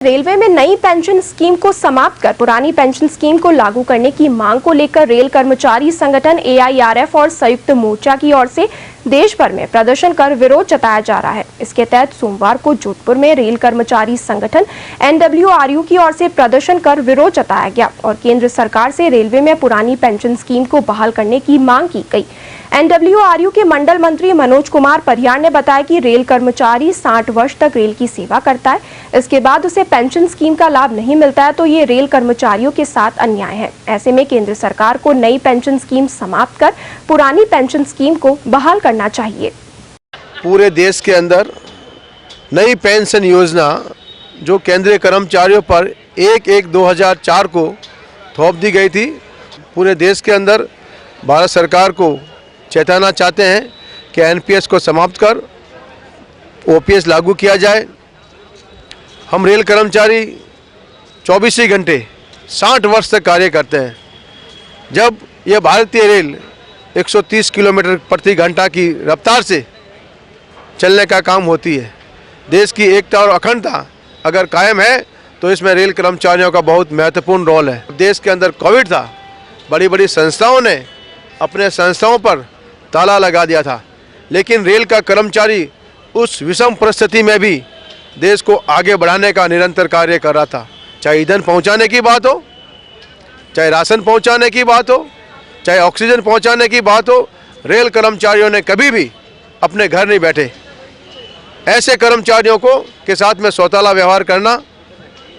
Railway में नई pension scheme को समाप्त कर पुरानी पेंशन स्कीम को लागू करने की मांग को लेकर रेल कर्मचारी संगठन एआईआरएफ और संयुक्त मोर्चा की ओर से देश भर में प्रदर्शन कर विरोध जताया जा रहा है। इसके तहत सोमवार को जोधपुर में रेल कर्मचारी संगठन एनडब्ल्यूआरयू की ओर से प्रदर्शन कर विरोध जताया गया और केंद्र सरकार से रेलवे में पुरानी पेंशन स्कीम को बहाल करने की मांग की गई। एनडब्ल्यूआरयू के मंडल मंत्री मनोज कुमार परिहार ने बताया कि रेल कर्मचारी 60 वर्ष तक रेल की सेवा करता है, इसके बाद उसे पेंशन स्कीम का लाभ नहीं मिलता है तो ये रेल कर्मचारियों के साथ अन्याय है। ऐसे में केंद्र सरकार को नई पेंशन स्कीम समाप्त कर पुरानी पेंशन स्कीम को बहाल करना चाहिए। पूरे देश के अंदर नई पेंशन योजना जो केंद्रीय कर्मचारियों पर 1/1/2004 को थोप दी गई थी, पूरे देश के अंदर भारत सरकार को चेताना चाहते हैं कि एनपीएस को समाप्त कर ओपीएस लागू किया जाए। हम रेल कर्मचारी 24 ही घंटे 60 वर्ष तक कार्य करते हैं। जब यह भारतीय रेल 130 किलोमीटर प्रति घंटा की रफ्तार से चलने का काम होती है, देश की एकता और अखंडता अगर कायम है तो इसमें रेल कर्मचारियों का बहुत महत्वपूर्ण रोल है। देश के अंदर कोविड था, बड़ी बड़ी संस्थाओं ने अपने संस्थाओं पर ताला लगा दिया था, लेकिन रेल का कर्मचारी उस विषम परिस्थिति में भी देश को आगे बढ़ाने का निरंतर कार्य कर रहा था। चाहे ईंधन पहुंचाने की बात हो, चाहे राशन पहुंचाने की बात हो, चाहे ऑक्सीजन पहुंचाने की बात हो, रेल कर्मचारियों ने कभी भी अपने घर नहीं बैठे। ऐसे कर्मचारियों को के साथ में सौतेला व्यवहार करना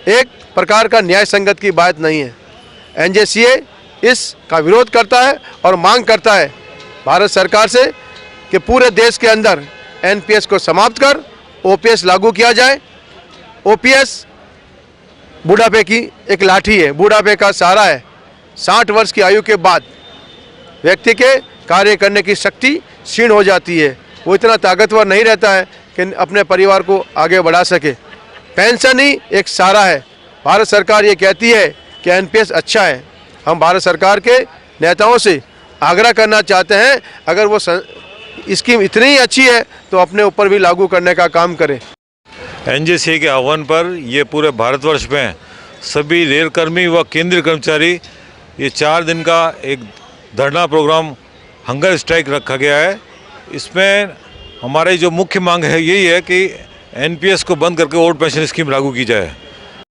एक प्रकार का न्याय संगत की बात नहीं है। एनजेसीए इसका विरोध करता है और मांग करता है भारत सरकार से कि पूरे देश के अंदर एनपीएस को समाप्त कर ओपीएस लागू किया जाए। ओपीएस बुढ़ापे की एक लाठी है, बुढ़ापे का सहारा है। 60 वर्ष की आयु के बाद व्यक्ति के कार्य करने की शक्ति क्षीण हो जाती है, वो इतना ताकतवर नहीं रहता है कि अपने परिवार को आगे बढ़ा सके। पेंशन ही एक सहारा है। भारत सरकार ये कहती है कि एनपीएस अच्छा है। हम भारत सरकार के नेताओं से आग्रह करना चाहते हैं, अगर वो स्कीम इतनी ही अच्छी है तो अपने ऊपर भी लागू करने का काम करें। एनजेसी के आह्वान पर ये पूरे भारतवर्ष में सभी रेलकर्मी व केंद्रीय कर्मचारी ये 4 दिन का एक धरना प्रोग्राम हंगर स्ट्राइक रखा गया है। इसमें हमारी जो मुख्य मांग है यही है कि एनपीएस को बंद करके ओल्ड पेंशन स्कीम लागू की जाए।